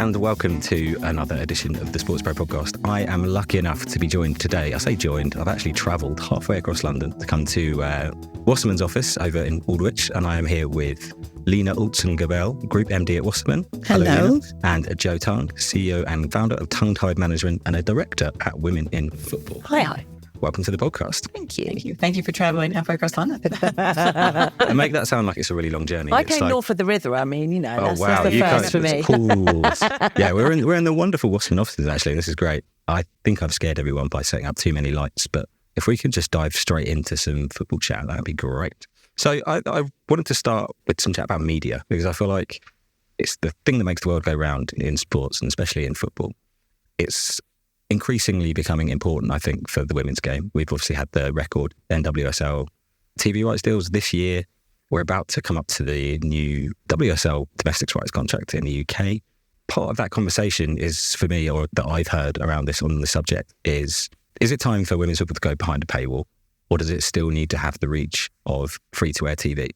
and welcome to another edition of the Sports Pro podcast. I am lucky enough to be joined today. I say joined, I've actually travelled halfway across London to come to Wasserman's office over in Aldwych, and I am here with Lena Olsen-Gabel, Group MD at Wasserman. Hello. Lena. And Jo Tung, CEO and founder of Tongue Tied Management and a director at Women in Football. Hi. Welcome to the podcast. Thank you. Thank you for travelling halfway across London. And make that sound like it's a really long journey. I came north of the river. I mean, that's the you first for me. Cool. Yeah, we're in the wonderful Wasserman offices, actually. This is great. I think I've scared everyone by setting up too many lights, but if we could just dive straight into some football chat, that would be great. So I wanted to start with some chat about media, because I feel like it's the thing that makes the world go round in sports, and especially in football. It's increasingly becoming important, I think, for the women's game. We've obviously had the record NWSL TV rights deals this year. We're about to come up to the new WSL domestic rights contract in the UK. Part of that conversation is, for me, or that I've heard around this on the subject, is it time for women's football to go behind a paywall, or does it still need to have the reach of free-to-air TV?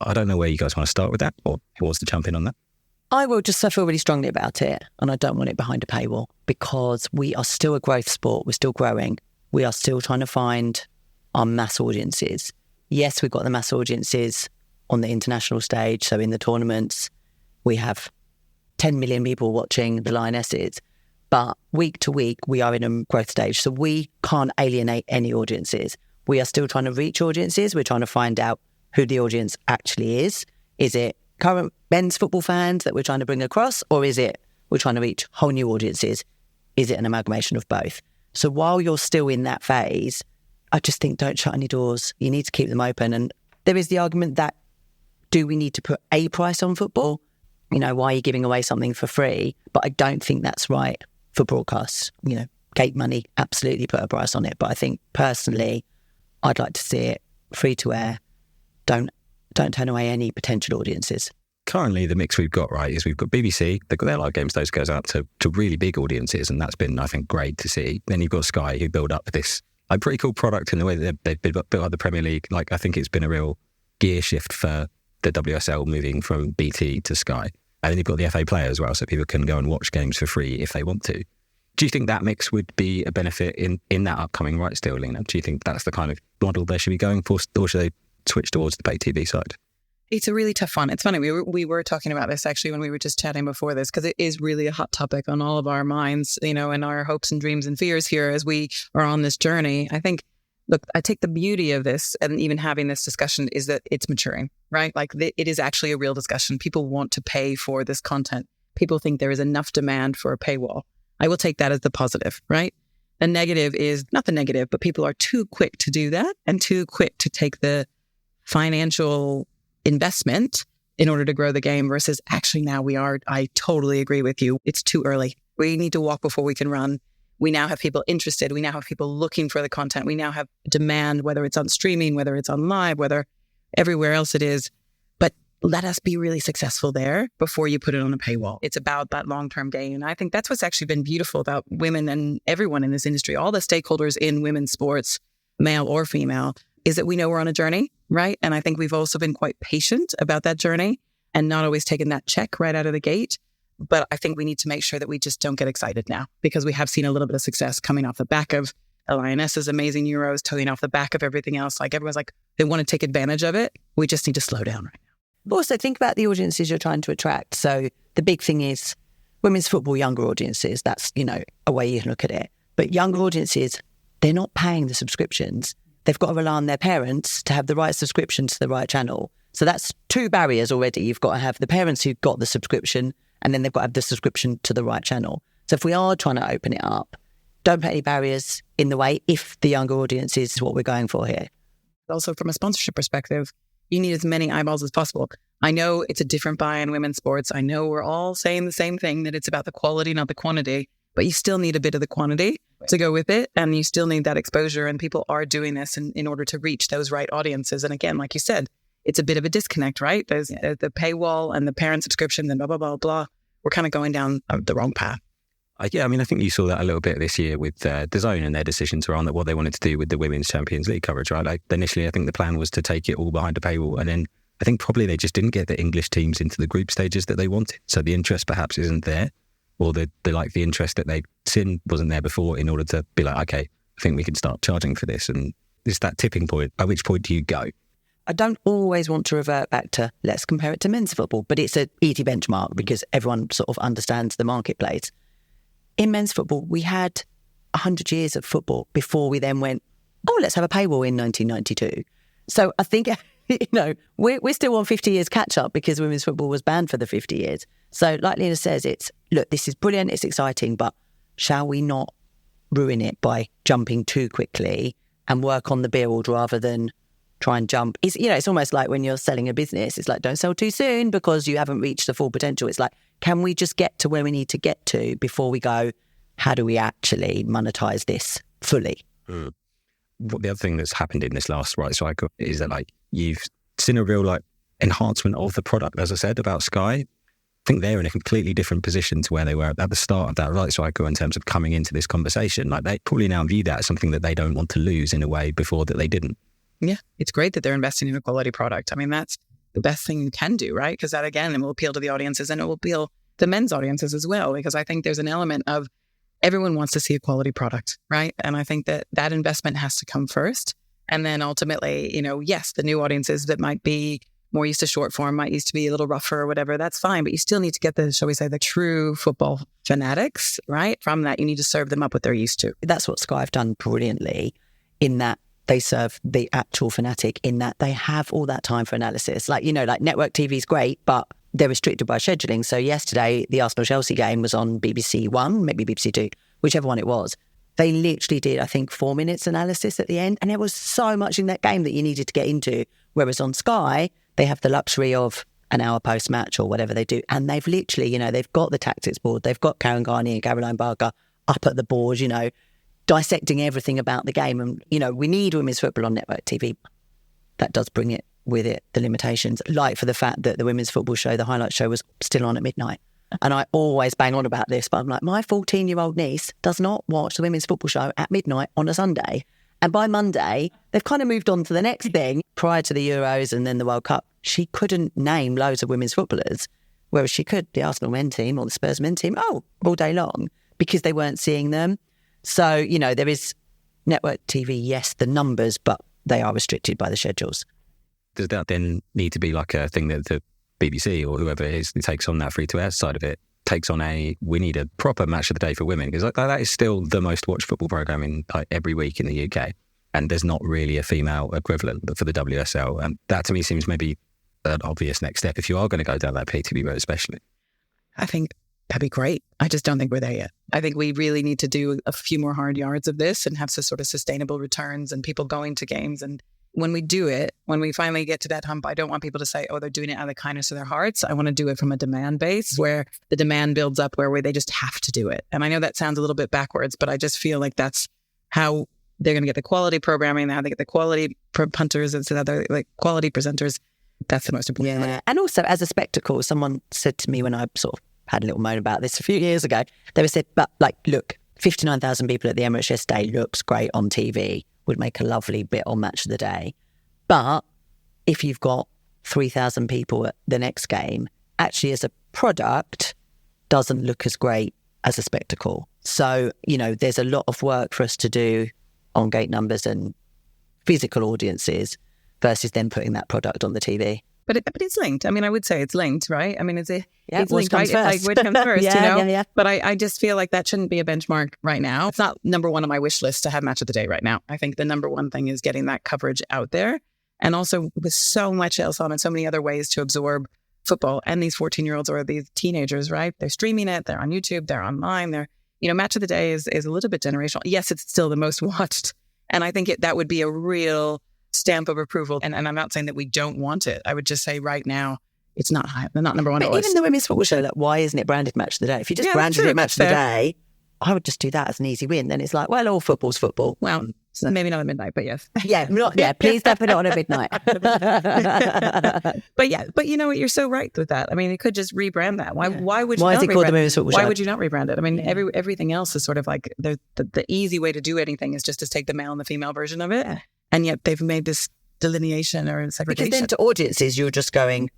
I don't know where you guys want to start with that, or who wants to jump in on that? I feel really strongly about it, and I don't want it behind a paywall, because we are still a growth sport. We're still growing. We are still trying to find our mass audiences. Yes, we've got the mass audiences on the international stage. So in the tournaments, we have 10 million people watching the Lionesses. But week to week, we are in a growth stage. So we can't alienate any audiences. We are still trying to reach audiences. We're trying to find out who the audience actually is. Is it current men's football fans that we're trying to bring across, or is it we're trying to reach whole new audiences? Is it an amalgamation of both? So while you're still in that phase, I just think don't shut any doors. You need to keep them open. And there is the argument that, do we need to put a price on football? You know, why are you giving away something for free? But I don't think that's right for broadcasts. You know, gate money, absolutely put a price on it. But I think personally, I'd like to see it free to air. Don't turn away any potential audiences. Currently, the mix we've got, right, is we've got BBC, they've got their live games, those goes out to really big audiences, and that's been, I think, great to see. Then you've got Sky, who build up this pretty cool product in the way that they've built up the Premier League. Like, I think it's been a real gear shift for the WSL moving from BT to Sky. And then you've got the FA Player as well, so people can go and watch games for free if they want to. Do you think that mix would be a benefit in that upcoming rights deal, Lena? Do you think that's the kind of model they should be going for, or should they switch towards the pay TV side? It's a really tough one. It's funny, we were talking about this actually when we were just chatting before this, because it is really a hot topic on all of our minds, you know, and our hopes and dreams and fears here as we are on this journey. I think, look, I take the beauty of this, and even having this discussion, is that it's maturing, right? Like, it is actually a real discussion. People want to pay for this content. People think there is enough demand for a paywall. I will take that as the positive, right? The negative is not the negative, but people are too quick to do that and too quick to take the financial investment in order to grow the game, versus actually now I totally agree with you. It's too early. We need to walk before we can run. We now have people interested. We now have people looking for the content. We now have demand, whether it's on streaming, whether it's on live, whether everywhere else it is. But let us be really successful there before you put it on a paywall. It's about that long-term gain. And I think that's what's actually been beautiful about women and everyone in this industry, all the stakeholders in women's sports, male or female, is that we know we're on a journey, right? And I think we've also been quite patient about that journey and not always taken that check right out of the gate. But I think we need to make sure that we just don't get excited now, because we have seen a little bit of success coming off the back of Lioness's amazing Euros, toeing off the back of everything else. Like, everyone's like, they want to take advantage of it. We just need to slow down right now. Also, think about the audiences you're trying to attract. So the big thing is women's football, younger audiences. That's, you know, a way you can look at it. But younger audiences, they're not paying the subscriptions. They've got to rely on their parents to have the right subscription to the right channel. So that's two barriers already. You've got to have the parents who've got the subscription, and then they've got to have the subscription to the right channel. So if we are trying to open it up, don't put any barriers in the way if the younger audience is what we're going for here. Also, from a sponsorship perspective, you need as many eyeballs as possible. I know it's a different buy in women's sports. I know we're all saying the same thing, that it's about the quality, not the quantity, but you still need a bit of the quantity to go with it. And you still need that exposure. And people are doing this in order to reach those right audiences. And again, like you said, it's a bit of a disconnect, right? There's the paywall and the parent subscription and blah, blah, blah, blah. We're kind of going down the wrong path. Yeah, I mean, I think you saw that a little bit this year with DAZN and their decisions around what they wanted to do with the Women's Champions League coverage, right? Like, initially, I think the plan was to take it all behind a paywall. And then I think probably they just didn't get the English teams into the group stages that they wanted. So the interest perhaps isn't there. or the interest that they'd seen wasn't there before in order to be like, okay, I think we can start charging for this. And it's that tipping point. At which point do you go? I don't always want to revert back to let's compare it to men's football, but it's an easy benchmark because everyone sort of understands the marketplace. In men's football, we had 100 years of football before we then went, oh, let's have a paywall in 1992. So I think, we're still on 50 years catch up because women's football was banned for the 50 years. So like Lena says, look, this is brilliant, it's exciting, but shall we not ruin it by jumping too quickly and work on the build rather than try and jump? It's almost like when you're selling a business, it's like, don't sell too soon because you haven't reached the full potential. It's like, can we just get to where we need to get to before we go, how do we actually monetize this fully? What the other thing that's happened in this last rights cycle is that you've seen a real enhancement of the product. As I said about Sky, I think they're in a completely different position to where they were at the start of that rights cycle in terms of coming into this conversation. They probably now view that as something that they don't want to lose in a way before that they didn't. Yeah, it's great that they're investing in a quality product. I mean, that's the best thing you can do, right? Because that, again, it will appeal to the audiences and it will appeal to men's audiences as well, because I think there's an element of everyone wants to see a quality product, right? And I think that investment has to come first. And then ultimately, yes, the new audiences that might be more used to short form, might used to be a little rougher or whatever, that's fine. But you still need to get the, shall we say, the true football fanatics, right? From that, you need to serve them up what they're used to. That's what Sky have done brilliantly in that they serve the actual fanatic, in that they have all that time for analysis. Network TV is great, but they're restricted by scheduling. So yesterday, the Arsenal-Chelsea game was on BBC One, maybe BBC Two, whichever one it was. They literally did, I think, 4 minutes analysis at the end. And there was so much in that game that you needed to get into. Whereas on Sky, they have the luxury of an hour post-match or whatever they do. And they've literally, they've got the tactics board. They've got Karen Garney and Caroline Barker up at the board, dissecting everything about the game. And, we need women's football on network TV. That does bring it with it the limitations, like for the fact that the women's football show, the highlight show, was still on at midnight. And I always bang on about this, but I'm like, my 14-year-old niece does not watch the women's football show at midnight on a Sunday. And by Monday, they've kind of moved on to the next thing. Prior to the Euros and then the World Cup, she couldn't name loads of women's footballers, whereas she could the Arsenal men team or the Spurs men team, all day long, because they weren't seeing them. So, there is network TV, yes, the numbers, but they are restricted by the schedules. Does that then need to be like a thing that the BBC or whoever it is who takes on that free-to-air side of it takes on we need a proper match of the day for women? Because that is still the most watched football programme every week in the UK. And there's not really a female equivalent for the WSL. And that to me seems maybe an obvious next step if you are going to go down that pay-TV road especially. I think that'd be great. I just don't think we're there yet. I think we really need to do a few more hard yards of this and have some sort of sustainable returns and people going to games. And when we do it, when we finally get to that hump, I don't want people to say, they're doing it out of the kindness of their hearts. I want to do it from a demand base where the demand builds up, where they just have to do it. And I know that sounds a little bit backwards, but I just feel like that's how they're going to get the quality programming, how they get the quality punters and other quality presenters. That's the most important. Yeah. And also as a spectacle, someone said to me when I sort of had a little moan about this a few years ago, they said, but look, 59,000 people at the Emirates yesterday looks great on TV, would make a lovely bit on Match of the Day. But if you've got 3,000 people at the next game, actually as a product, doesn't look as great as a spectacle. So, there's a lot of work for us to do on gate numbers and physical audiences versus then putting that product on the TV. But it's linked. I mean, I would say it's linked, right? I mean, it's linked, right? First. What comes first, Yeah. But I just feel like that shouldn't be a benchmark right now. It's not number one on my wish list to have Match of the Day right now. I think the number one thing is getting that coverage out there. And also with so much else on and so many other ways to absorb football and these 14-year-olds or these teenagers, right? They're streaming it. They're on YouTube. They're online. Match of the Day is a little bit generational. Yes, it's still the most watched. And I think that would be a real stamp of approval. And I'm not saying that we don't want it. I would just say right now, it's not high. They're not number one. But even the women's football show, why isn't it branded Match of the Day? If you just branded it Match of the Day, I would just do that as an easy win. Then it's like, well, all football's football. Well, maybe not at midnight, but yes. Please don't put it on at midnight. But you know what? You're so right with that. I mean, it could just rebrand that. Why would you Why not is it called the women's football show? Why would you not rebrand it? I mean, everything else is sort of like the easy way to do anything is just to take the male and the female version of it. And yet they've made this delineation or segregation. Because then to audiences, you're just going,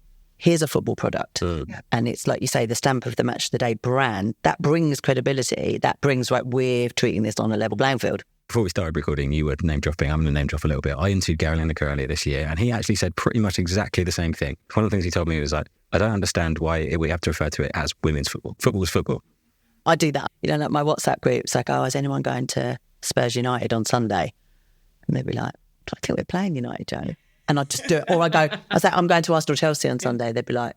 here's a football product. And it's like you say, the stamp of the Match of the Day brand, that brings credibility. That brings, right, we're treating this on a level playing field. Before we started recording, you were name dropping. I'm going to name drop a little bit. I interviewed Gary Lineker earlier this year, and he actually said pretty much exactly the same thing. One of the things he told me was like, I don't understand why we have to refer to it as women's football. Football is football. I do that. You know, like my WhatsApp group, it's like, oh, is anyone going to Spurs United on Sunday? And they'd be like, I think we're playing United, Joe. And I'd just do it. Or I say, I'm going to Arsenal Chelsea on Sunday. They'd be like,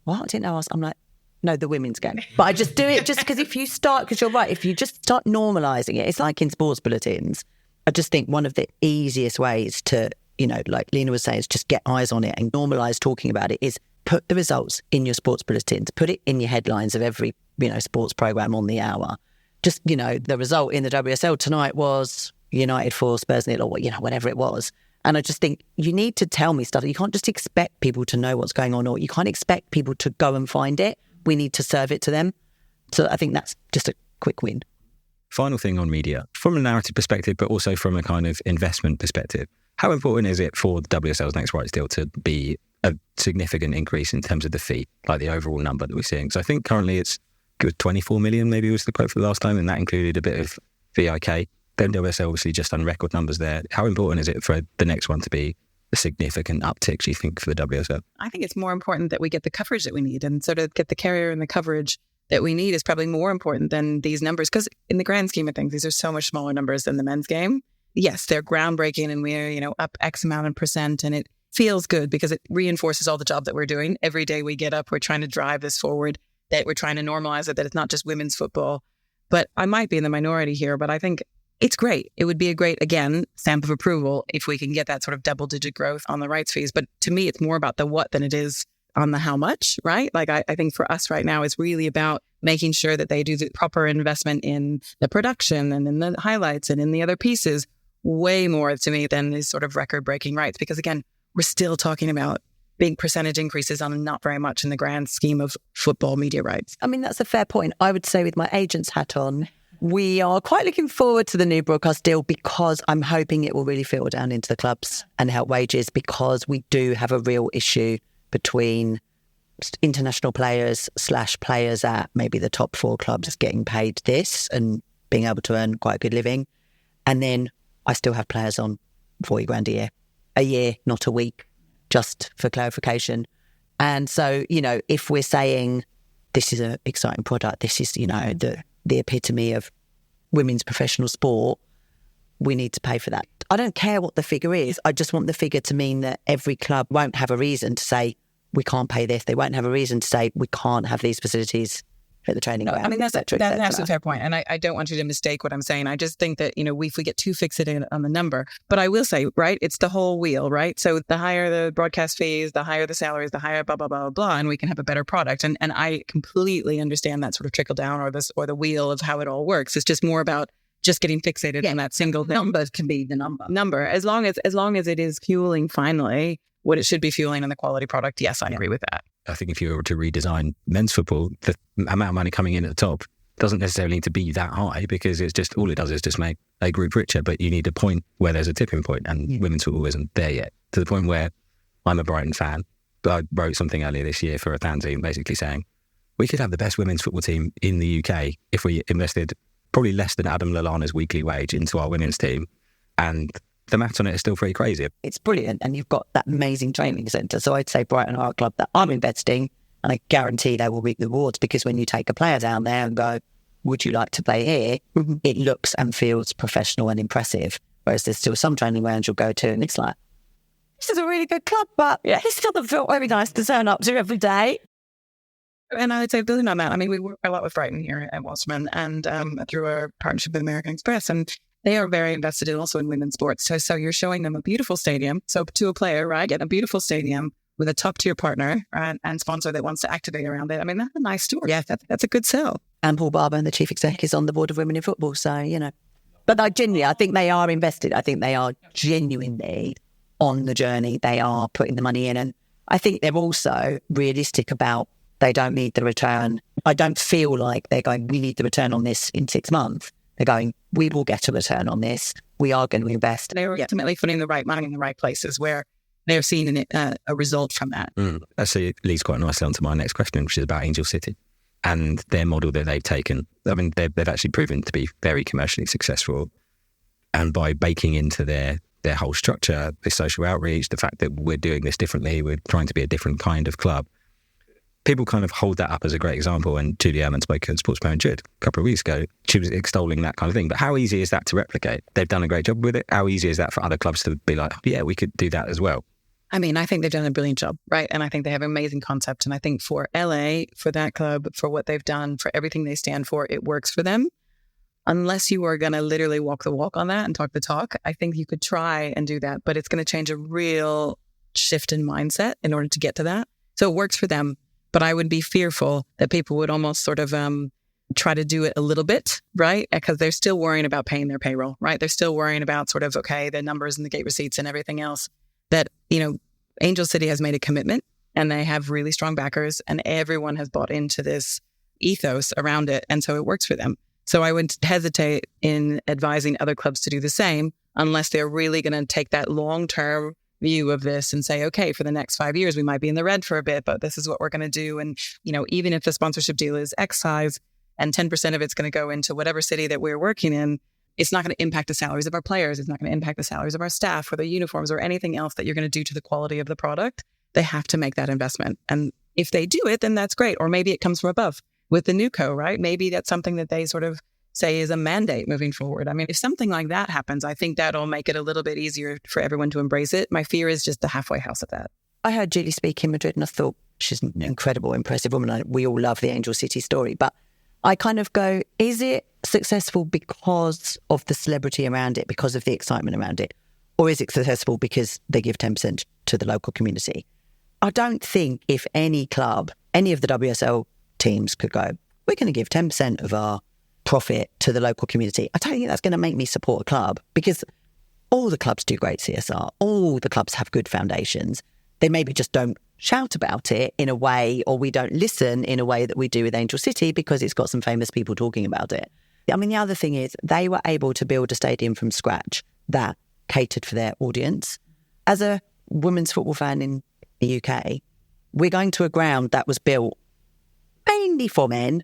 what? I didn't know. I'm like, no, the women's game. But I just do it just because if you start, because you're right, if you just start normalising it, it's like in sports bulletins. I just think one of the easiest ways to, you know, like Lena was saying, is just get eyes on it and normalise talking about it is put the results in your sports bulletins, put it in your headlines of every, you know, sports programme on the hour. Just, you know, the result in the WSL tonight was United 4, Spurs 0, or, you know, whatever it was. And I just think you need to tell me stuff. You can't just expect people to know what's going on, or you can't expect people to go and find it. We need to serve it to them. So I think that's just a quick win. Final thing on media, from a narrative perspective, but also from a kind of investment perspective. How important is it for the WSL's next rights deal to be a significant increase in terms of the fee, like the overall number that we're seeing? So I think currently it's 24 million, maybe was the quote for the last time, and that included a bit of VIK. Then WSL obviously just done record numbers there. How important is it for the next one to be a significant uptick, do you think, for the WSL? I think it's more important that we get the coverage that we need, and sort of get the carrier and the coverage that we need is probably more important than these numbers, because in the grand scheme of things, these are so much smaller numbers than the men's game. Yes, they're groundbreaking and we're, you know, up X amount of percent, and it feels good because it reinforces all the job that we're doing. Every day we get up, we're trying to drive this forward, that we're trying to normalize it, that it's not just women's football. But I might be in the minority here, but I think it's great. It would be a great, again, stamp of approval if we can get that sort of double-digit growth on the rights fees. But to me, it's more about the what than it is on the how much, right? Like I think for us right now, it's really about making sure that they do the proper investment in the production and in the highlights and in the other pieces, way more to me than these sort of record-breaking rights. Because again, we're still talking about big percentage increases on not very much in the grand scheme of football media rights. I mean, that's a fair point. I would say with my agent's hat on, we are quite looking forward to the new broadcast deal because I'm hoping it will really filter down into the clubs and help wages, because we do have a real issue between international players / players at maybe the top 4 clubs getting paid this and being able to earn quite a good living. And then I still have players on 40 grand a year, not a week, just for clarification. And so, you know, if we're saying this is an exciting product, this is, you know, the epitome of women's professional sport, we need to pay for that. I don't care what the figure is. I just want the figure to mean that every club won't have a reason to say, we can't pay this. They won't have a reason to say, we can't have these facilities at the training ground. I mean, that's a fair point. And I don't want you to mistake what I'm saying. I just think that, you know, if we get too fixated on the number, but I will say, right, it's the whole wheel, right? So the higher the broadcast fees, the higher the salaries, the higher blah, blah, blah, blah, blah, and we can have a better product. And I completely understand that sort of trickle down or the wheel of how it all works. It's just more about just getting fixated on that single thing. Numbers can be the number. As long as it is fueling finally what it should be fueling in the quality product. Yes, I agree with that. I think if you were to redesign men's football, the amount of money coming in at the top doesn't necessarily need to be that high, because it's just, all it does is just make a group richer. But you need a point where there's a tipping point, and women's football isn't there yet, to the point where I'm a Brighton fan, but I wrote something earlier this year for a fanzine basically saying we could have the best women's football team in the UK if we invested probably less than Adam Lallana's weekly wage into our women's team. And the maths on it is still pretty crazy. It's brilliant. And you've got that amazing training centre. So I'd say Brighton are a club that I'm investing, and I guarantee they will reap the rewards, because when you take a player down there and go, would you like to play here? It looks and feels professional and impressive. Whereas there's still some training grounds you'll go to and it's like, this is a really good club, but this doesn't feel very nice to turn up to every day. And I would say, building on that, I mean, we work a lot with Brighton here at Wasserman, and through our partnership with American Express, and they are very invested also in women's sports. So you're showing them a beautiful stadium. So to a player, right, get a beautiful stadium with a top tier partner and sponsor that wants to activate around it. I mean, that's a nice story. Yeah, that's a good sell. And Paul Barber, the chief exec, is on the board of Women in Football. So, you know, but I think they are invested. I think they are genuinely on the journey. They are putting the money in. And I think they're also realistic about they don't need the return. I don't feel like they're going, we need the return on this in 6 months. They're going, we will get a return on this. We are going to invest. They're ultimately putting the right money in the right places, where they're seeing a result from that. Actually, it leads quite nicely onto my next question, which is about Angel City and their model that they've taken. I mean, they've actually proven to be very commercially successful. And by baking into their whole structure, the social outreach, the fact that we're doing this differently, we're trying to be a different kind of club, people kind of hold that up as a great example. And Julie Ehrman spoke at Sports Pro Madrid a couple of weeks ago. She was extolling that kind of thing. But how easy is that to replicate? They've done a great job with it. How easy is that for other clubs to be like, yeah, we could do that as well? I mean, I think they've done a brilliant job, right? And I think they have an amazing concept. And I think for LA, for that club, for what they've done, for everything they stand for, it works for them. Unless you are going to literally walk the walk on that and talk the talk, I think you could try and do that. But it's going to change a real shift in mindset in order to get to that. So it works for them. But I would be fearful that people would almost sort of try to do it a little bit, right? Because they're still worrying about paying their payroll, right? They're still worrying about sort of, okay, the numbers and the gate receipts and everything else. That, Angel City has made a commitment and they have really strong backers and everyone has bought into this ethos around it. And so it works for them. So I would hesitate in advising other clubs to do the same unless they're really going to take that long-term view of this and say, okay, for the next 5 years, we might be in the red for a bit, but this is what we're going to do. And, even if the sponsorship deal is X size and 10% of it's going to go into whatever city that we're working in, it's not going to impact the salaries of our players. It's not going to impact the salaries of our staff or the uniforms or anything else that you're going to do to the quality of the product. They have to make that investment. And if they do it, then that's great. Or maybe it comes from above. With the new co, right? Maybe that's something that they sort of say is a mandate moving forward. I mean, if something like that happens, I think that'll make it a little bit easier for everyone to embrace it. My fear is just the halfway house of that. I heard Julie speak in Madrid and I thought she's an incredible, impressive woman. We all love the Angel City story. But I kind of go, is it successful because of the celebrity around it, because of the excitement around it? Or is it successful because they give 10% to the local community? I don't think if any club, any of the WSL teams could go, we're going to give 10% of our profit to the local community. I don't think that's going to make me support a club because all the clubs do great CSR. All the clubs have good foundations. They maybe just don't shout about it in a way, or we don't listen in a way that we do with Angel City because it's got some famous people talking about it. I mean, the other thing is they were able to build a stadium from scratch that catered for their audience. As a women's football fan in the UK, we're going to a ground that was built mainly for men,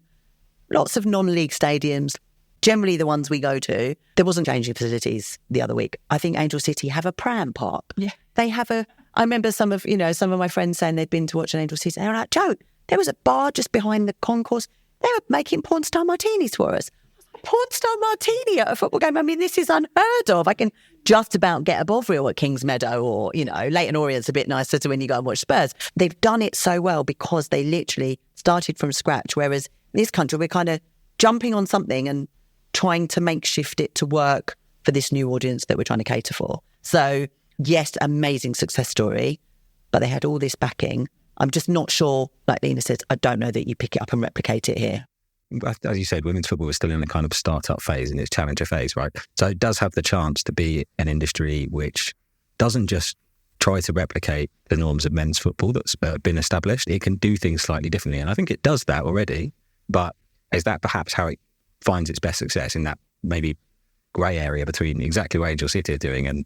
lots of non-league stadiums, generally the ones we go to. There wasn't changing facilities the other week. I think Angel City have a pram park. Yeah. They have I remember some of my friends saying they'd been to watch an Angel City. And they were like, Joe, there was a bar just behind the concourse. They were making porn star martinis for us. Porn star martini at a football game. I mean, this is unheard of. I can just about get a Bovril at Kings Meadow or, Leyton Orient's a bit nicer to when you go and watch Spurs. They've done it so well because they literally started from scratch. Whereas in this country, we're kind of jumping on something and trying to makeshift it to work for this new audience that we're trying to cater for. So, yes, amazing success story, but they had all this backing. I'm just not sure, like Lena says, I don't know that you pick it up and replicate it here. As you said, women's football is still in a kind of start-up phase, in its challenger phase, right? So it does have the chance to be an industry which doesn't just try to replicate the norms of men's football that's been established. It can do things slightly differently. And I think it does that already. But is that perhaps how it finds its best success, in that maybe grey area between exactly what Angel City are doing and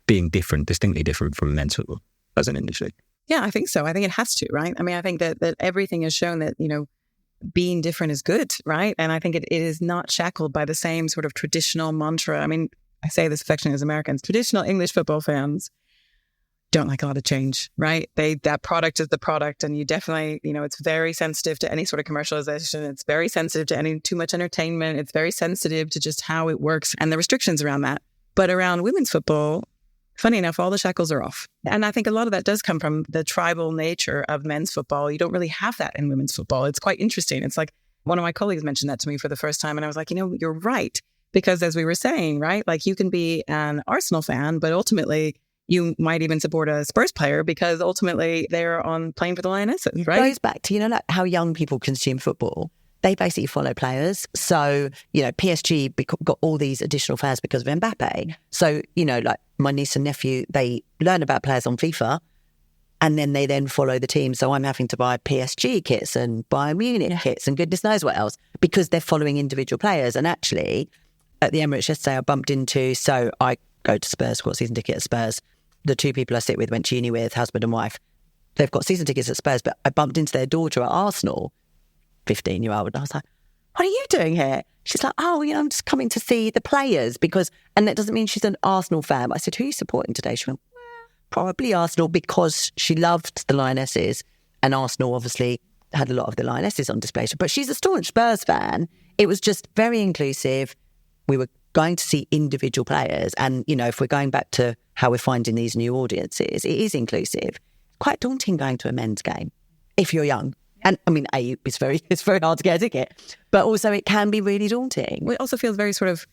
being different, distinctly different from men's football as an industry? Yeah, I think so. I think it has to, right? I mean, I think that everything has shown that, being different is good, right? And I think it is not shackled by the same sort of traditional mantra. I mean, I say this affectionately as Americans, traditional English football fans don't like a lot of change, right? That product is the product, and you definitely, it's very sensitive to any sort of commercialization. It's very sensitive to any too much entertainment. It's very sensitive to just how it works and the restrictions around that. But around women's football, funny enough, all the shackles are off. And I think a lot of that does come from the tribal nature of men's football. You don't really have that in women's football. It's quite interesting. It's like one of my colleagues mentioned that to me for the first time. And I was like, you're right. Because as we were saying, right, like you can be an Arsenal fan, but ultimately you might even support a Spurs player because ultimately they're playing for the Lionesses, right? It goes back to, like how young people consume football. They basically follow players. So, PSG got all these additional fans because of Mbappe. So, like my niece and nephew, they learn about players on FIFA and then they then follow the team. So I'm having to buy PSG kits and Bayern Munich kits and goodness knows what else because they're following individual players. And actually, at the Emirates yesterday, I bumped into, so I go to Spurs, got a season ticket at Spurs. the two people I sit with, went to uni with, husband and wife. They've got season tickets at Spurs, but I bumped into their daughter at Arsenal, 15-year-old, and I was like, what are you doing here? She's like, oh, I'm just coming to see the players and that doesn't mean she's an Arsenal fan. I said, who are you supporting today? She went, well, probably Arsenal, because she loved the Lionesses, and Arsenal obviously had a lot of the Lionesses on display. But she's a staunch Spurs fan. It was just very inclusive. We were going to see individual players. And, if we're going back to how we're finding these new audiences, it is inclusive. Quite daunting going to a men's game if you're young. And I mean, it's very hard to get a ticket, but also it can be really daunting. It also feels very sort of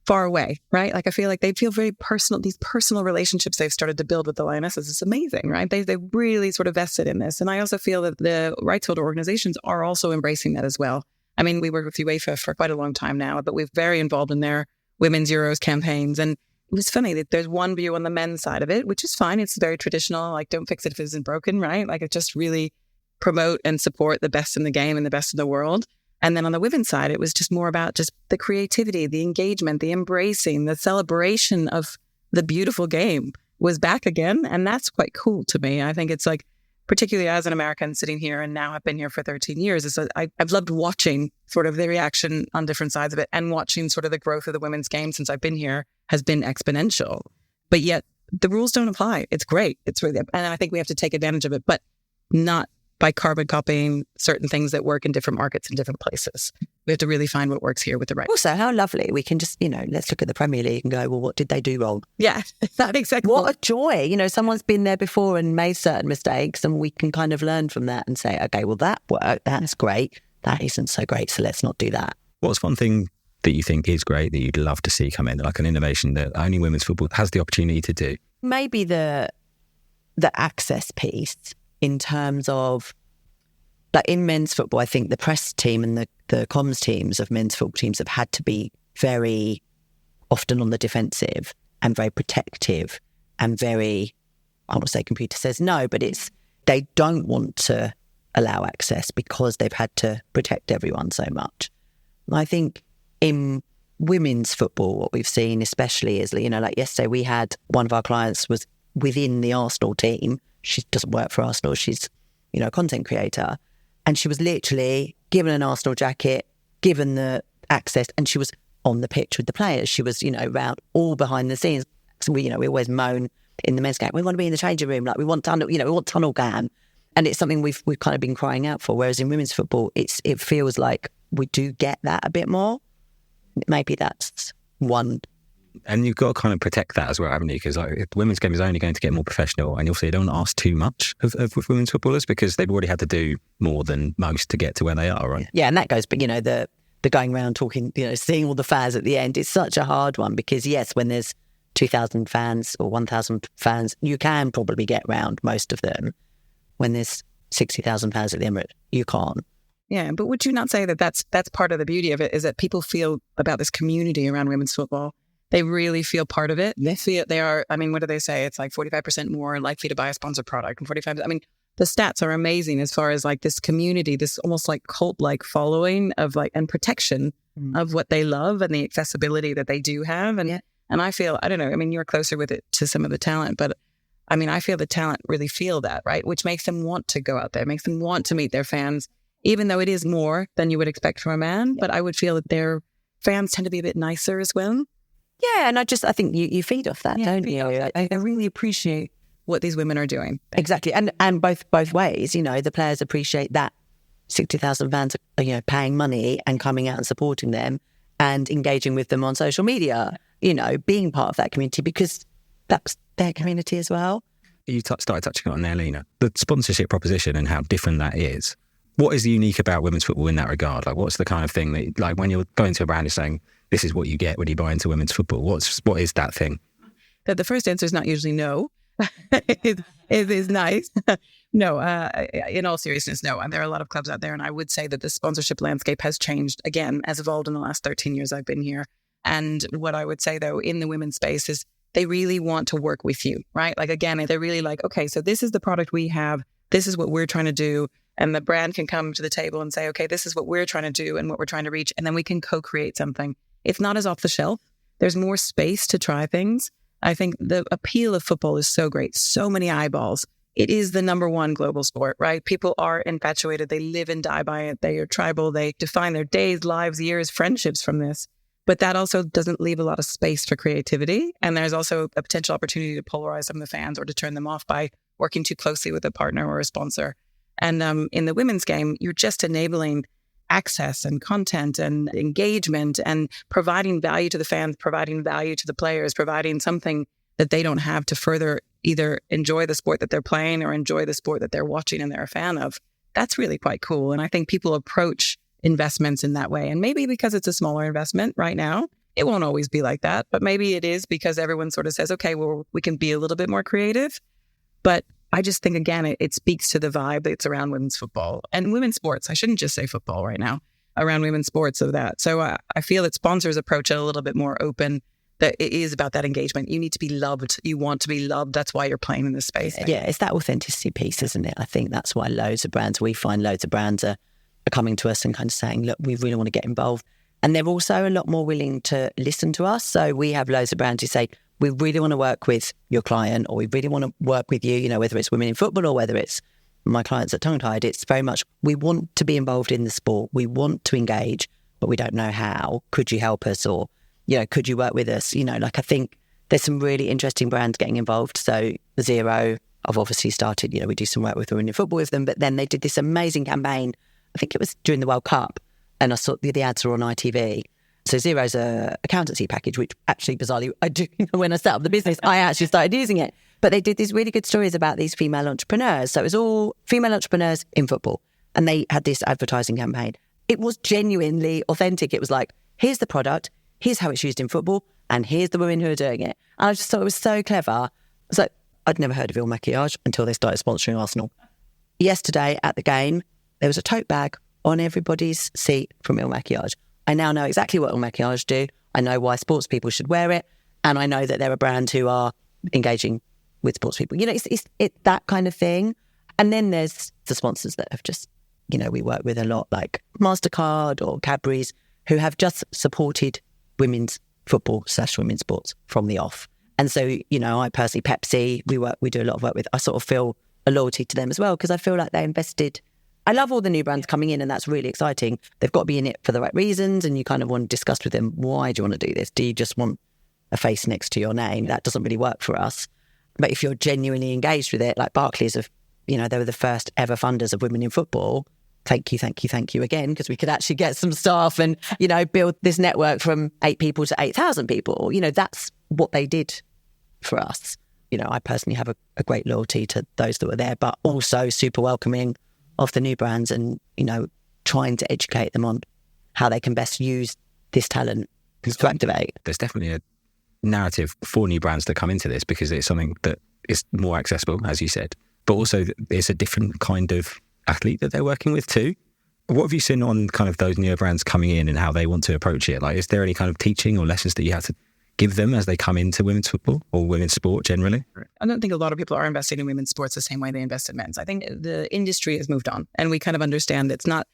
far away, right? Like I feel like they feel very personal. These personal relationships they've started to build with the Lionesses is amazing, right? They really sort of vested in this. And I also feel that the rights holder organizations are also embracing that as well. I mean, we work with UEFA for quite a long time now, but we're very involved in their Women's Euros campaigns. And it was funny that there's one view on the men's side of it, which is fine. It's very traditional, like don't fix it if it isn't broken, right? Like it just really promote and support the best in the game and the best in the world. And then on the women's side, it was just more about just the creativity, the engagement, the embracing, the celebration of the beautiful game was back again. And that's quite cool to me. I think it's like, particularly as an American sitting here and now have been here for 13 years, I've loved watching sort of the reaction on different sides of it, and watching sort of the growth of the women's game since I've been here has been exponential. But yet the rules don't apply. It's great. It's really, and I think we have to take advantage of it, but not by carbon copying certain things that work in different markets in different places. We have to really find what works here with the right. Also, how lovely. We can just, let's look at the Premier League and go, well, what did they do wrong? Yeah, that exactly. What a joy. Someone's been there before and made certain mistakes, and we can kind of learn from that and say, okay, well, that worked. That's great. That isn't so great. So let's not do that. What's one thing that you think is great that you'd love to see come in, like an innovation that only women's football has the opportunity to do? Maybe the access piece, in terms of, like in men's football, I think the press team and the comms teams of men's football teams have had to be very often on the defensive and very protective and very, I want to say computer says no, but they don't want to allow access because they've had to protect everyone so much. And I think in women's football, what we've seen especially is, like yesterday we had one of our clients was within the Arsenal team. She doesn't work for Arsenal. She's, a content creator. And she was literally given an Arsenal jacket, given the access, and she was on the pitch with the players. She was, around all behind the scenes. So we always moan in the men's game, we want to be in the changing room, like we want tunnel, we want tunnel cam. And it's something we've kind of been crying out for. Whereas in women's football, it feels like we do get that a bit more. Maybe that's one. And you've got to kind of protect that as well, haven't you? Because the women's game is only going to get more professional, and also you don't want to ask too much of women's footballers because they've already had to do more than most to get to where they are, right? Yeah, and that goes, but the going around talking, seeing all the fans at the end, it's such a hard one because yes, when there's 2,000 fans or 1,000 fans, you can probably get round most of them. When there's 60,000 fans at the Emirates, you can't. Yeah, but would you not say that that's part of the beauty of it, is that people feel about this community around women's football? They really feel part of it. They are, what do they say? It's like 45% more likely to buy a sponsored product, and 45%. The stats are amazing as far as like this community, this almost like cult-like following of like, and protection of what they love and the accessibility that they do have. And I feel, I don't know, you're closer with it to some of the talent, but I feel the talent really feel that, right? Which makes them want to go out there, makes them want to meet their fans, even though it is more than you would expect from a man. But I would feel that their fans tend to be a bit nicer as well. Yeah, and I think you feed off that, don't you? I really appreciate what these women are doing. Exactly, and both ways. The players appreciate that 60,000 fans are paying money and coming out and supporting them and engaging with them on social media. Being part of that community because that's their community as well. You started touching on there, Lena, the sponsorship proposition and how different that is. What is unique about women's football in that regard? Like, what's the kind of thing that, like, when you're going to a brand and saying, this is what you get when you buy into women's football, what is that thing? The first answer is not usually no. It is nice. No, in all seriousness, no. And there are a lot of clubs out there. And I would say that the sponsorship landscape has changed, again, has evolved in the last 13 years I've been here. And what I would say, though, in the women's space is they really want to work with you, right? Like, again, they're really like, okay, so this is the product we have. This is what we're trying to do. And the brand can come to the table and say, okay, this is what we're trying to do and what we're trying to reach. And then we can co-create something. It's not as off the shelf. There's more space to try things. I think the appeal of football is so great. So many eyeballs. It is the number one global sport, right? People are infatuated. They live and die by it. They are tribal. They define their days, lives, years, friendships from this. But that also doesn't leave a lot of space for creativity. And there's also a potential opportunity to polarize some of the fans or to turn them off by working too closely with a partner or a sponsor. And in the women's game, you're just enabling access and content and engagement and providing value to the fans, providing value to the players, providing something that they don't have to further either enjoy the sport that they're playing or enjoy the sport that they're watching and they're a fan of. That's really quite cool. And I think people approach investments in that way. And maybe because it's a smaller investment right now, it won't always be like that. But maybe it is because everyone sort of says, okay, well, we can be a little bit more creative. But I just think, again, it speaks to the vibe that's around women's football and women's sports. I shouldn't just say football right now, around women's sports of that. So I feel that sponsors approach it a little bit more open, that it is about that engagement. You need to be loved. You want to be loved. That's why you're playing in this space. Yeah, it's that authenticity piece, isn't it? I think that's why we find loads of brands are coming to us and kind of saying, look, we really want to get involved. And they're also a lot more willing to listen to us. So we have loads of brands who say, we really want to work with your client, or we really want to work with you, you know, whether it's women in football or whether it's my clients at Tongue Tied. It's very much, we want to be involved in the sport. We want to engage, but we don't know how. Could you help us? Or, you know, could you work with us? You know, like I think there's some really interesting brands getting involved. So Zero, I've obviously started, you know, we do some work with women in football with them, but then they did this amazing campaign. I think it was during the World Cup, and I saw the ads were on ITV. So Zero's a accountancy package, which actually bizarrely I do. When I set up the business, I actually started using it. But they did these really good stories about these female entrepreneurs. So it was all female entrepreneurs in football, and they had this advertising campaign. It was genuinely authentic. It was like, here's the product, here's how it's used in football, and here's the women who are doing it. And I just thought it was so clever. I was like, I'd never heard of Il Maquillage until they started sponsoring Arsenal. Yesterday at the game, there was a tote bag on everybody's seat from Il Maquillage. I now know exactly what Il Maquillage do. I know why sports people should wear it. And I know that there are brands who are engaging with sports people. You know, it's that kind of thing. And then there's the sponsors that have just, you know, we work with a lot, like MasterCard or Cadbury's, who have just supported women's football / women's sports from the off. And so, you know, I personally, Pepsi, we do a lot of work with. I sort of feel a loyalty to them as well, because I feel like they invested. I love all the new brands coming in, and that's really exciting. They've got to be in it for the right reasons, and you kind of want to discuss with them, why do you want to do this? Do you just want a face next to your name? That doesn't really work for us. But if you're genuinely engaged with it, like Barclays, you know, they were the first ever funders of women in football. Thank you again, because we could actually get some staff and, you know, build this network from 8 people to 8,000 people. You know, that's what they did for us. You know, I personally have a great loyalty to those that were there, but also super welcoming of the new brands and, you know, trying to educate them on how they can best use this talent to activate. There's definitely a narrative for new brands that come into this because it's something that is more accessible, as you said, but also it's a different kind of athlete that they're working with too. What have you seen on kind of those newer brands coming in and how they want to approach it? Like, is there any kind of teaching or lessons that you have to give them as they come into women's football or women's sport generally? I don't think a lot of people are investing in women's sports the same way they invest in men's. I think the industry has moved on, and we kind of understand it's not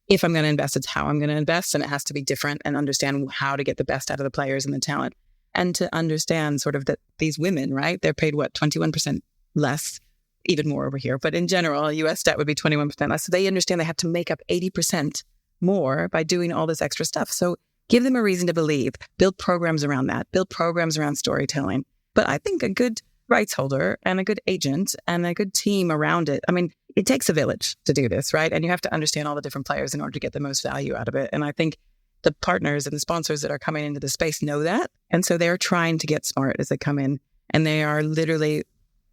if I'm going to invest, it's how I'm going to invest, and it has to be different, and understand how to get the best out of the players and the talent, and to understand sort of that these women, right, they're paid 21% less, even more over here. But in general, US stat would be 21% less. So they understand they have to make up 80% more by doing all this extra stuff. So give them a reason to believe, build programs around that, build programs around storytelling. But I think a good rights holder and a good agent and a good team around it, I mean, it takes a village to do this, right? And you have to understand all the different players in order to get the most value out of it. And I think the partners and the sponsors that are coming into the space know that. And so they're trying to get smart as they come in. And they are literally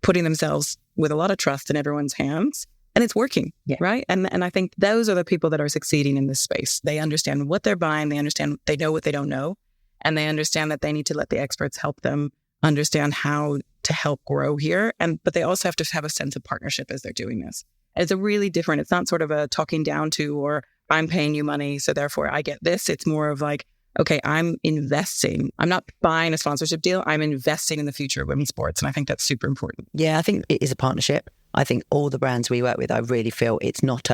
putting themselves with a lot of trust in everyone's hands. And it's working, right? And I think those are the people that are succeeding in this space. They understand what they're buying. They know what they don't know. And they understand that they need to let the experts help them understand how to help grow here. But they also have to have a sense of partnership as they're doing this. And it's a really different, it's not sort of a talking down to, or I'm paying you money, so therefore I get this. It's more of like, okay, I'm investing. I'm not buying a sponsorship deal. I'm investing in the future of women's sports. And I think that's super important. Yeah, I think it is a partnership. I think all the brands we work with, I really feel it's not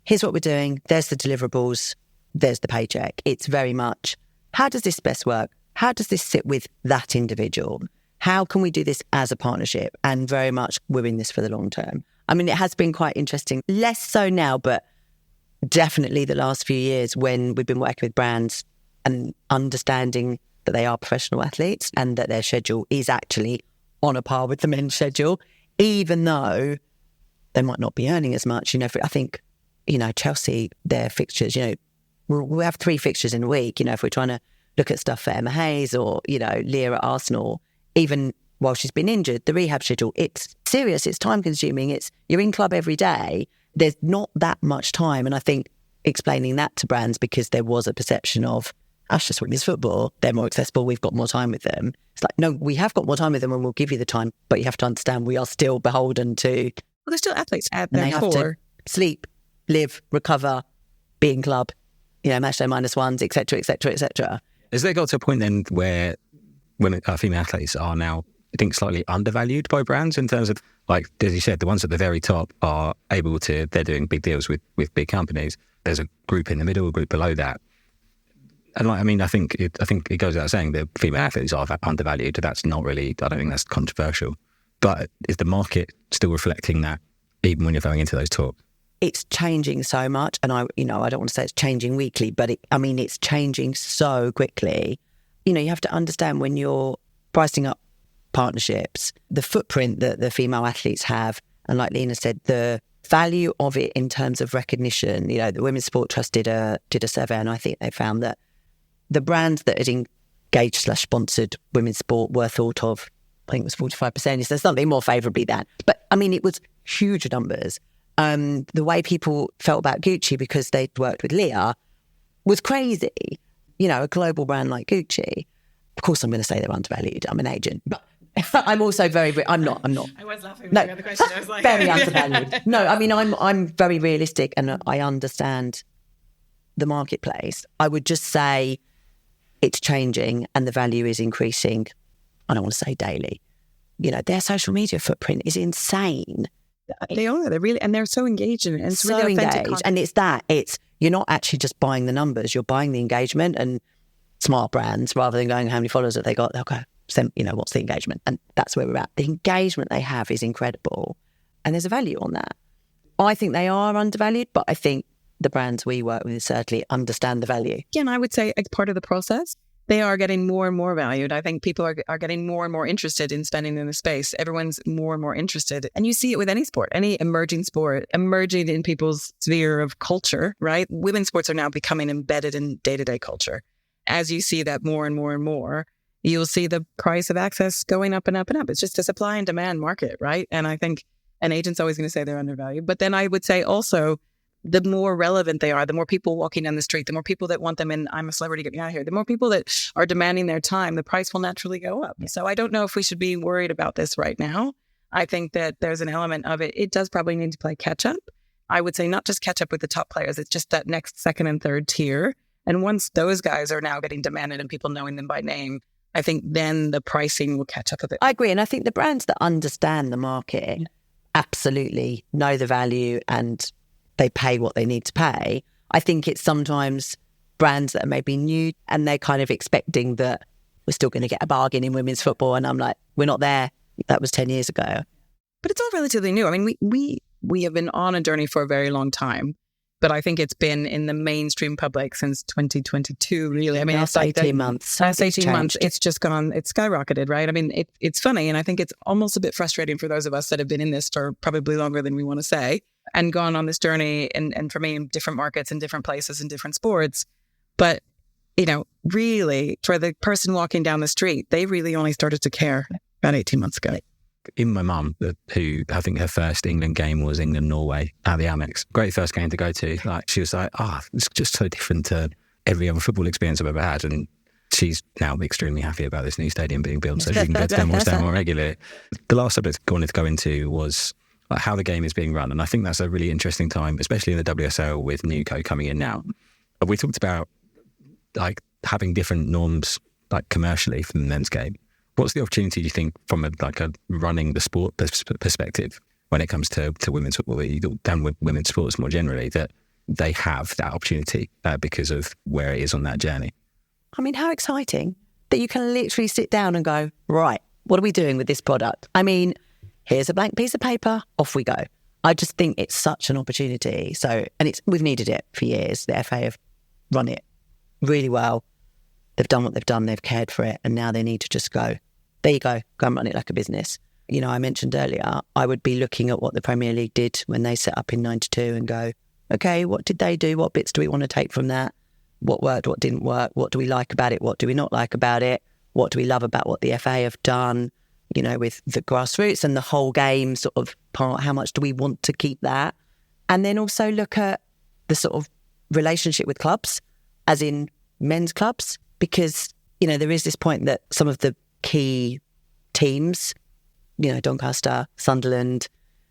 here's what we're doing, there's the deliverables, there's the paycheck. It's very much, how does this best work? How does this sit with that individual? how can we do this as a partnership? And very much we're in this for the long term. I mean, it has been quite interesting, less so now, but definitely the last few years when we've been working with brands and understanding that they are professional athletes and that their schedule is actually on a par with the men's schedule, even though they might not be earning as much. You know, I think, you know, Chelsea, their fixtures, you know, we'll have 3 fixtures in a week. You know, if we're trying to look at stuff for Emma Hayes or, you know, Leah at Arsenal, even while she's been injured, the rehab schedule, it's serious, it's time consuming, you're in club every day. There's not that much time. And I think explaining that to brands, because there was a perception of, that's just women's football, they're more accessible, we've got more time with them. It's like, no, we have got more time with them and we'll give you the time, but you have to understand we are still beholden to... Well, they're still athletes at and their they have core. to sleep, live, recover, be in club, you know, match day -1s, et cetera, et cetera, et cetera. Has there got to a point then where female athletes are now, I think, slightly undervalued by brands in terms of, like, as you said, the ones at the very top are able to, they're doing big deals with big companies. There's a group in the middle, a group below that. And like, I mean, I think it goes without saying that female athletes are undervalued. That's not really, I don't think that's controversial. But is the market still reflecting that even when you're going into those talks? It's changing so much. And I don't want to say it's changing weekly, but it's changing so quickly. You know, you have to understand when you're pricing up partnerships, the footprint that the female athletes have, and like Lena said, the value of it in terms of recognition. You know, the Women's Sport Trust did a survey, and I think they found that the brands that had engaged/sponsored women's sport were thought of, I think it was 45%. There's something more favourably than. But I mean, it was huge numbers. The way people felt about Gucci because they'd worked with Leah was crazy. You know, a global brand like Gucci. Of course, I'm going to say they're undervalued. I'm an agent, but I'm also I'm not. I was laughing when you had the question. I was like, very undervalued. No, I mean, I'm very realistic and I understand the marketplace. I would just say it's changing and the value is increasing. I don't want to say daily. You know, their social media footprint is insane. They are. They're really, and they're so engaged in it. And it's so really authentic engaged. content. And you're not actually just buying the numbers, you're buying the engagement. And smart brands, rather than going, how many followers have they got? They'll go, you know, what's the engagement? And that's where we're at. The engagement they have is incredible. And there's a value on that. I think they are undervalued, but I think the brands we work with certainly understand the value. Yeah, and I would say as part of the process, they are getting more and more valued. I think people are getting more and more interested in spending in the space. Everyone's more and more interested. And you see it with any sport, any emerging sport, emerging in people's sphere of culture, right? Women's sports are now becoming embedded in day-to-day culture. As you see that more and more and more, you'll see the price of access going up and up and up. It's just a supply and demand market, right? And I think an agent's always going to say they're undervalued. But then I would say also, the more relevant they are, the more people walking down the street, the more people that want them in, I'm a celebrity, get me out of here, the more people that are demanding their time, the price will naturally go up. So I don't know if we should be worried about this right now. I think that there's an element of it. It does probably need to play catch up. I would say not just catch up with the top players. It's just that next, second and third tier. And once those guys are now getting demanded and people knowing them by name, I think then the pricing will catch up a bit. I agree. And I think the brands that understand the market absolutely know the value and they pay what they need to pay. I think it's sometimes brands that are maybe new and they're kind of expecting that we're still going to get a bargain in women's football. And I'm like, we're not there. That was 10 years ago. But it's all relatively new. I mean, we have been on a journey for a very long time, but I think it's been in the mainstream public since 2022, really. I mean, last 18 months. Last 18 months, it's just gone, it's skyrocketed, right? I mean, it's funny. And I think it's almost a bit frustrating for those of us that have been in this for probably longer than we want to say and gone on this journey and for me, in different markets and different places and different sports. But, you know, really for the person walking down the street, they really only started to care about 18 months ago. Even my mum, who I think her first England game was England-Norway at the Amex. Great first game to go to. Like, she was like, it's just so different to every other football experience I've ever had. And she's now extremely happy about this new stadium being built so she can go to them more regularly. The last subject I wanted to go into was like how the game is being run. And I think that's a really interesting time, especially in the WSL with Newco coming in now. We talked about like having different norms like commercially from the men's game. What's the opportunity, do you think, from a running the sport perspective when it comes to women's football, down with women's sports more generally, that they have that opportunity because of where it is on that journey? I mean, how exciting that you can literally sit down and go, right, What are we doing with this product? I mean, here's a blank piece of paper, off we go. I just think it's such an opportunity. So, and we've needed it for years. The FA have run it really well. They've done what they've done. They've cared for it. And now they need to just go, there you go and run it like a business. You know, I mentioned earlier, I would be looking at what the Premier League did when they set up in 92 and go, okay, what did they do? What bits do we want to take from that? What worked? What didn't work? What do we like about it? What do we not like about it? What do we love about what the FA have done, you know, with the grassroots and the whole game sort of part? How much do we want to keep that? And then also look at the sort of relationship with clubs, as in men's clubs, because, you know, there is this point that some of the key teams, you know, Doncaster, Sunderland,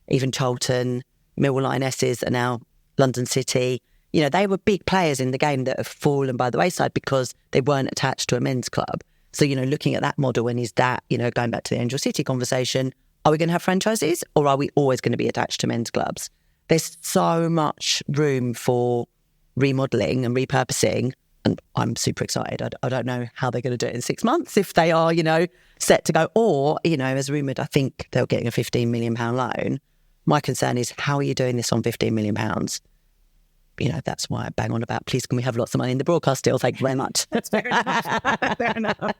even Charlton, Millwall Lionesses are now London City. You know, they were big players in the game that have fallen by the wayside because they weren't attached to a men's club. So, you know, looking at that model, and is that, you know, going back to the Angel City conversation, are we going to have franchises or are we always going to be attached to men's clubs? There's so much room for remodelling and repurposing. And I'm super excited. I don't know how they're going to do it in 6 months if they are, you know, set to go. Or, you know, as rumoured, I think they're getting a £15 million loan. My concern is, how are you doing this on £15 million? You know, that's why I bang on about, please, can we have lots of money in the broadcast deal? Thank you very much. That's fair enough. Fair enough.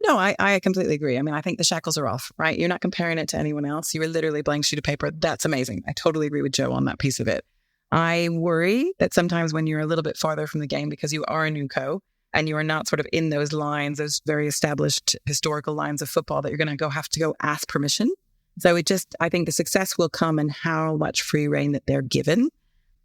No, I completely agree. I mean, I think the shackles are off, right? You're not comparing it to anyone else. You were literally blank sheet of paper. That's amazing. I totally agree with Joe on that piece of it. I worry that sometimes when you're a little bit farther from the game, because you are a new co and you are not sort of in those lines, those very established historical lines of football, that you're going to have to go ask permission. So I think the success will come in how much free rein that they're given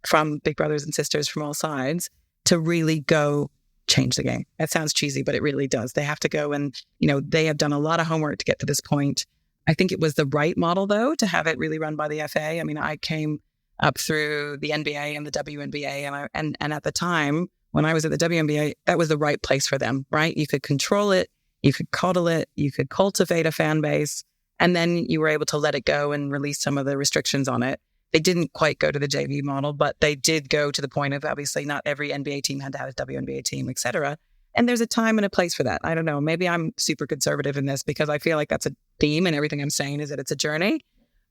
from big brothers and sisters from all sides to really go change the game. That sounds cheesy, but it really does. They have to go and, you know, they have done a lot of homework to get to this point. I think it was the right model, though, to have it really run by the FA. I mean, I came up through the NBA and the WNBA. And at the time, when I was at the WNBA, that was the right place for them, right? You could control it, you could coddle it, you could cultivate a fan base, and then you were able to let it go and release some of the restrictions on it. They didn't quite go to the JV model, but they did go to the point of, obviously, not every NBA team had to have a WNBA team, et cetera. And there's a time and a place for that. I don't know. Maybe I'm super conservative in this because I feel like that's a theme, and everything I'm saying is that it's a journey.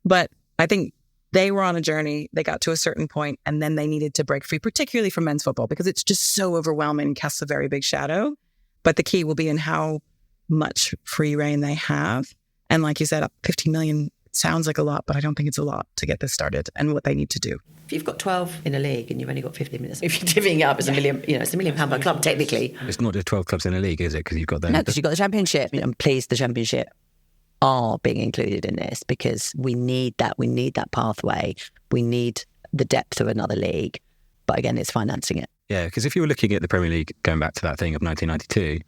But I think they were on a journey. They got to a certain point, and then they needed to break free, particularly from men's football, because it's just so overwhelming and casts a very big shadow. But the key will be in how much free reign they have. And like you said, 15 million sounds like a lot, but I don't think it's a lot to get this started and what they need to do. If you've got 12 in a league and you've only got 15 minutes, if you're divvying it up, it's £1 million, you know, it's £1 million per club, technically. It's not just 12 clubs in a league, is it? Because you've got No, because you've got the Championship. I'm pleased the Championship are being included in this, because we need that. We need that pathway. We need the depth of another league. But again, it's financing it. Yeah, because if you were looking at the Premier League, going back to that thing of 1992,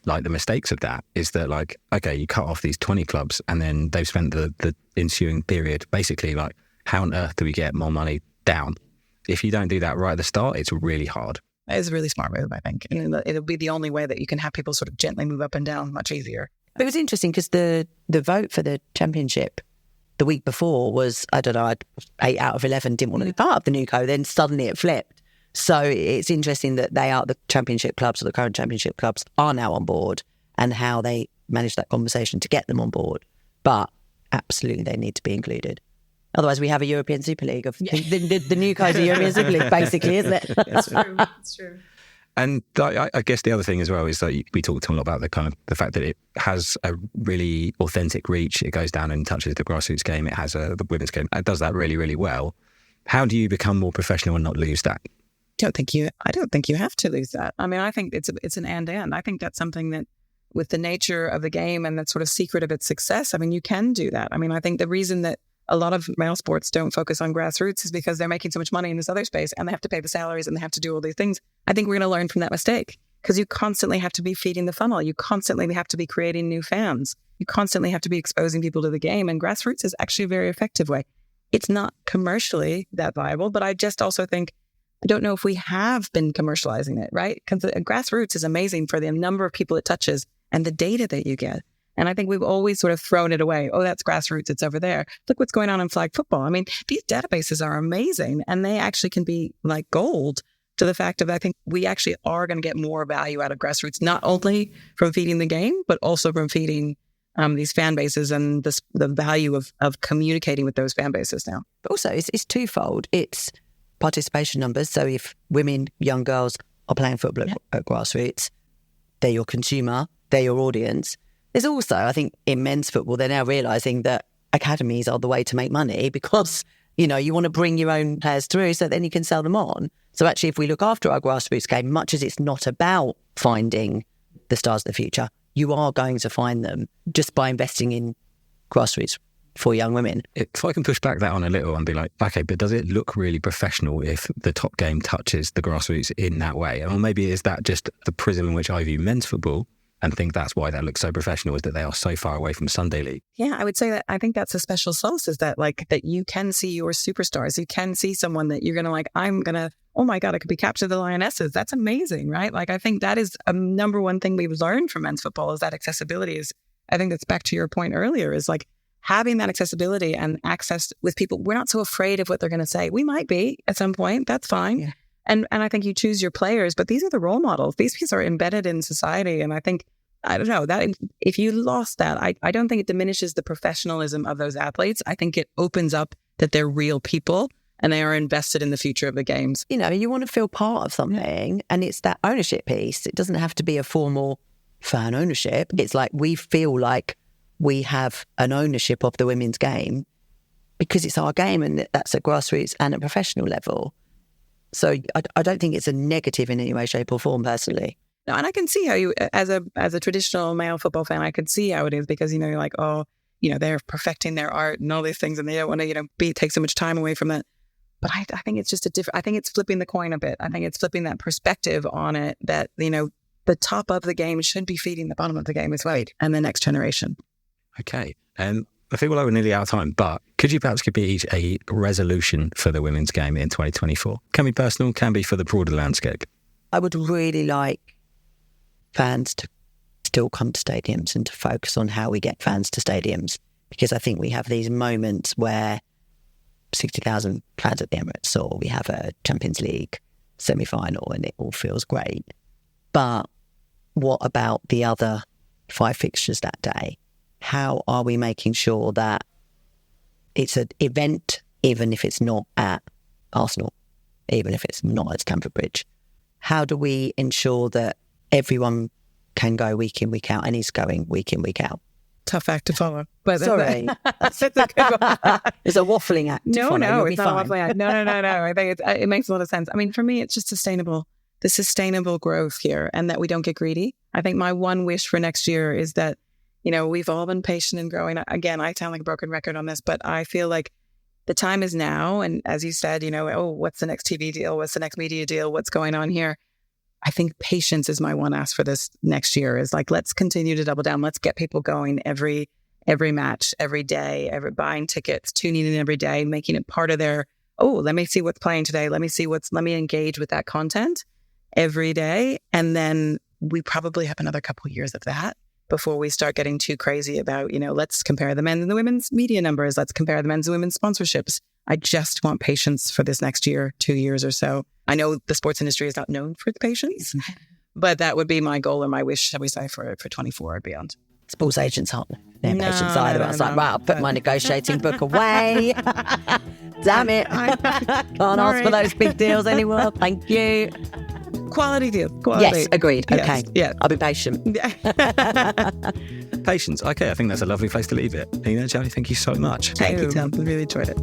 like the mistakes of that is that, like, okay, you cut off these 20 clubs and then they've spent the ensuing period basically like, how on earth do we get more money down? If you don't do that right at the start, it's really hard. It's a really smart move, I think. And it'll be the only way that you can have people sort of gently move up and down much easier. But it was interesting because the vote for the Championship the week before was, I don't know, 8 out of 11 didn't want to be part of the new co. Then suddenly it flipped. So it's interesting that the Championship clubs, or the current Championship clubs, are now on board, and how they managed that conversation to get them on board. But absolutely, they need to be included. Otherwise, we have a European Super League of the new co's a European Super League, basically, isn't it? That's true. That's true. And I guess the other thing as well is that we talked a lot about the fact that it has a really authentic reach. It goes down and touches the grassroots game. It has the women's game. It does that really, really well. How do you become more professional and not lose that? I don't think you have to lose that. I mean, I think it's an and. I think that's something that, with the nature of the game and that sort of secret of its success, I mean, you can do that. I mean, I think the reason that a lot of male sports don't focus on grassroots is because they're making so much money in this other space, and they have to pay the salaries and they have to do all these things. I think we're going to learn from that mistake, because you constantly have to be feeding the funnel. You constantly have to be creating new fans. You constantly have to be exposing people to the game. And grassroots is actually a very effective way. It's not commercially that viable, but I just also think, I don't know if we have been commercializing it, right? Because grassroots is amazing for the number of people it touches and the data that you get. And I think we've always sort of thrown it away. Oh, that's grassroots. It's over there. Look what's going on in flag football. I mean, these databases are amazing, and they actually can be like gold to the fact of, I think we actually are going to get more value out of grassroots, not only from feeding the game, but also from feeding these fan bases and the value of communicating with those fan bases now. But also, it's twofold. It's participation numbers. So if women, young girls are playing football at grassroots, they're your consumer, they're your audience. There's also, I think, in men's football, they're now realising that academies are the way to make money because, you know, you want to bring your own players through so then you can sell them on. So actually, if we look after our grassroots game, much as it's not about finding the stars of the future, you are going to find them just by investing in grassroots for young women. If I can push back that on a little and be like, okay, but does it look really professional if the top game touches the grassroots in that way? Or maybe is that just the prism in which I view men's football and think that's why that looks so professional, is that they are so far away from Sunday League? Yeah, I would say that I think that's a special sauce, is that like that you can see your superstars. You can see someone that you're going to like, oh my God, I could be captured the Lionesses. That's amazing, right? Like, I think that is a number one thing we've learned from men's football is that accessibility is, I think that's back to your point earlier, is like having that accessibility and access with people. We're not so afraid of what they're going to say. We might be at some point. That's fine. Yeah. And I think you choose your players, but these are the role models. These people are embedded in society. And I think, I don't know, that if you lost that, I don't think it diminishes the professionalism of those athletes. I think it opens up that they're real people and they are invested in the future of the games. You know, you want to feel part of something, and it's that ownership piece. It doesn't have to be a formal fan ownership. It's like we feel like we have an ownership of the women's game because it's our game, and that's at grassroots and at professional level. So I don't think it's a negative in any way, shape or form, personally. No, and I can see how you, as a traditional male football fan, I could see how it is because, you know, you're like, oh, you know, they're perfecting their art and all these things and they don't want to, you know, take so much time away from that. But I think it's just I think it's flipping the coin a bit. I think it's flipping that perspective on it that, you know, the top of the game should be feeding the bottom of the game as well and the next generation. Okay. I think we're nearly out of time, but could you perhaps give me each a resolution for the women's game in 2024? Can be personal, can be for the broader landscape. I would really like fans to still come to stadiums and to focus on how we get fans to stadiums, because I think we have these moments where 60,000 fans at the Emirates, or we have a Champions League semi-final and it all feels great. But what about the other 5 fixtures that day? How are we making sure that it's an event, even if it's not at Arsenal, even if it's not at Stamford Bridge? How do we ensure that everyone can go week in, week out, and is going week in, week out? Tough act to follow. But sorry. That's a good one. It's a waffling act to follow. No, it's not a waffling act. No. I think it makes a lot of sense. I mean, for me, it's just the sustainable growth here, and that we don't get greedy. I think my one wish for next year is that, you know, we've all been patient and growing. Again, I sound like a broken record on this, but I feel like the time is now. And as you said, you know, oh, what's the next TV deal? What's the next media deal? What's going on here? I think patience is my one ask for this next year, is like, let's continue to double down. Let's get people going every match, every day, buying tickets, tuning in every day, making it part of their, oh, let me see what's playing today. Let me engage with that content every day. And then we probably have another couple of years of that before we start getting too crazy about, you know, let's compare the men's and the women's media numbers. Let's compare the men's and women's sponsorships. I just want patience for this next year, 2 years or so. I know the sports industry is not known for the patience, but that would be my goal or my wish, shall we say, for 24 or beyond. Sports agents aren't their patience either. I was like, wow, I'll put my negotiating book away. Damn it. Can't ask for those big deals anymore. Thank you. Quality deal. Yes, agreed. Okay. Yeah. I'll be patient. Patience. Okay, I think that's a lovely place to leave it. You know, Charlie, thank you so much. Thank you, Tom. I really enjoyed it.